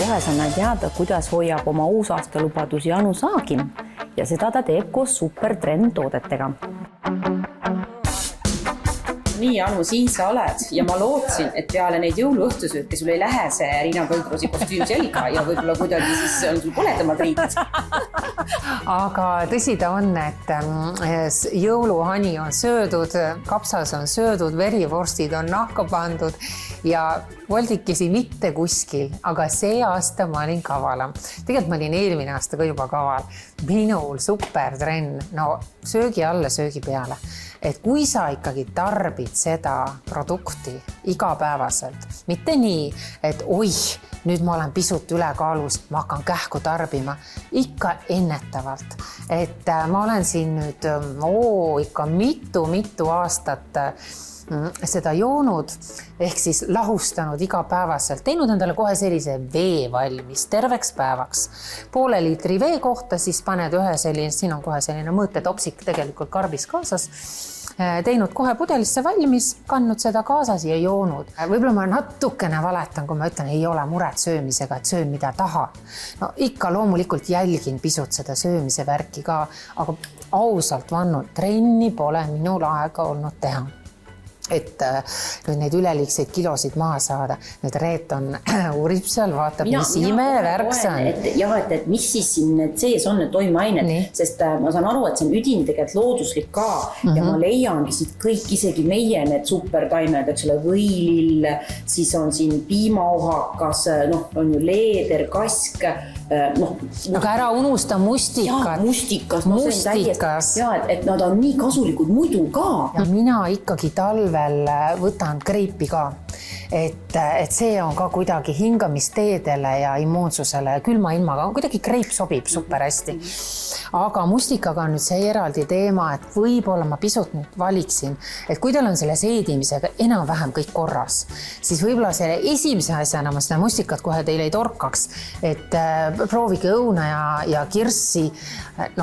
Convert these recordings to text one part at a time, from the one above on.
kohes annad teada, kuidas hoiab oma uusaastalubadusi Anu Saagim ja seda ta teeb koos Supertrend toodetega. Nii, Anu, siin sa oled ja ma lootsin, et peale neid jõuluõhtusööte sul ei lähe see Riina Kõldrosi kostüüm selga ja võib-olla kuidagi siis on sul poledamad riided. Aga tõsi ta on, et jõuluhani on söödud, kapsas on söödud, verivorstid on nahka pandud ja voldikesi mitte kuskil, aga see aasta ma olin kavalam. Tegelikult ma olin eelmine aasta ka juba kaval. Minul Supertrenn, no söögi alla, söögi peale. Et kui sa ikkagi tarbid seda produkti igapäevaselt, mitte nii, et oih, nüüd ma olen pisut ülekaalus, ma hakkan kähku tarbima, ikka ennetavalt. Et ma olen siin nüüd ikka mitu aastat seda joonud, ehk siis lahustanud igapäevaselt, teinud endale kohe sellise vee valmis terveks päevaks. Poole liitri vee kohta, siis paned ühe selline, siin on kohe selline mõõtetopsik tegelikult karbis kaasas, teinud kohe pudelisse valmis, kandnud seda kaasas ja joonud. Võib-olla ma natukene valetan, kui ma ütlen, ei ole muret söömisega, et söön mida taha. No ikka loomulikult jälgin pisut seda söömise värki ka, aga ausalt vannud, trenni pole minul aega olnud teha. Et nüüd neid üleliigseid kilosid maha saada. Nüüd Reet on uurib seal, vaatab, mis imevärks on. Et mis siis siin need sees on, need toimeained, sest ma saan aru, et see on üdin tegelikult looduslik ka ja ma leiangi siit kõik, isegi meie need supertaimed, et selle võilill, siis on siin piimaohakas, on ju leeder, kask, aga ära unusta mustikad. Mustikas. Et nad on nii kasulikud muidu ka. Ja mina ikkagi talvel võtan kreipi ka, et see on ka kuidagi hingamisteedele ja immuunsusele külma ilmaga, kuidagi kreip sobib super hästi. Aga mustikaga on nüüd see eraldi teema, et võib-olla ma pisut nüüd valiksin, et kui teil on selle seedimisega enam-vähem kõik korras, siis võib-olla selle esimese asjana ma seda mustikat kohe teile ei torkaks, et proovige õuna ja kirssi,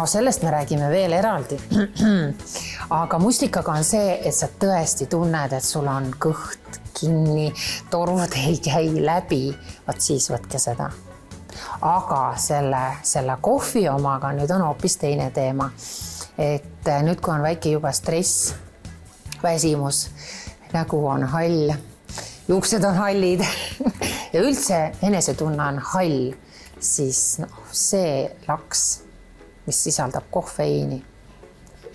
sellest me räägime veel eraldi. Aga mustikaga on see, et sa tõesti tunned, et sul on kõht kinni, torud ei käi läbi, vaat siis võtke seda. Aga selle kohvi omaga nüüd on hoopis teine teema. Et nüüd, kui on väike juba stress, väsimus, nägu on hall, juuksed on hallid ja üldse enesetunne on hall, siis see laks, mis sisaldab kofeiini,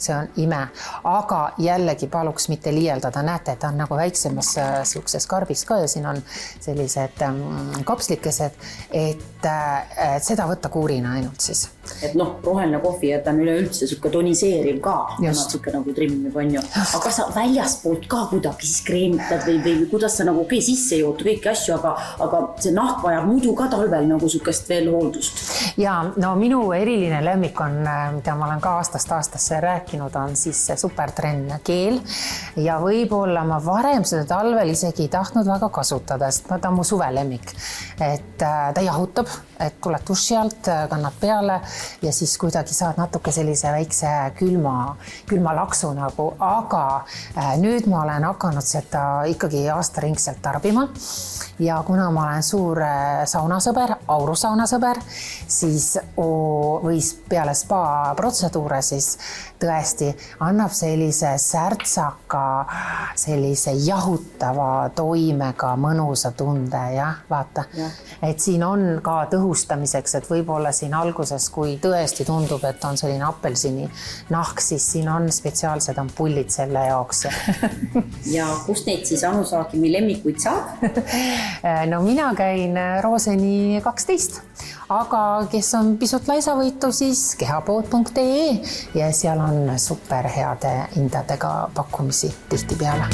see on ime, aga jällegi paluks mitte liialdada. Näete, et ta on nagu väiksemas siukses karbis ka ja siin on sellised kapslikesed, et seda võtta kuurina ainult siis. Et roheline kohvi, et ta on üleüldse suke toniseeriv ka, suke nagu trimmib on ju. Aga kas sa väljaspoolt ka kuidagi siis kreemitad või kuidas sa nagu sisse jootu kõiki asju, aga see nahk vajab muidu ka talvel nagu sukest veel hooldust? Ja minu eriline lemmik on, mida ma olen ka aastast aastasse rääkinud, on siis see Supertrenn keel ja võib-olla ma varem seda talvel isegi ei tahtnud väga kasutada, sest ta on mu suvelemmik, et ta jahutab, et tuled duši alt, kannad peale ja siis kuidagi saad natuke sellise väikse külma laksu nagu, aga nüüd ma olen hakanud seda ikkagi aastaringselt tarbima ja kuna ma olen suur saunasõber, aurusaunasõber, siis või peale spa protseduure siis tõesti annab sellise särtsaka, sellise jahutava toimega mõnusa tunde, vaata. Et siin on ka tõhustamiseks, et võib-olla siin alguses, kui tõesti tundub, et on selline apelsini nahk, siis siin on spetsiaalsed ampullid selle jaoks. Ja kust neid siis Anu Saagimi lemmikuid saab? No mina käin Rooseni 12, aga kes on pisut laisavõitu, siis kehapood.ee ja seal on super heade hindadega pakkumisi tihti peale.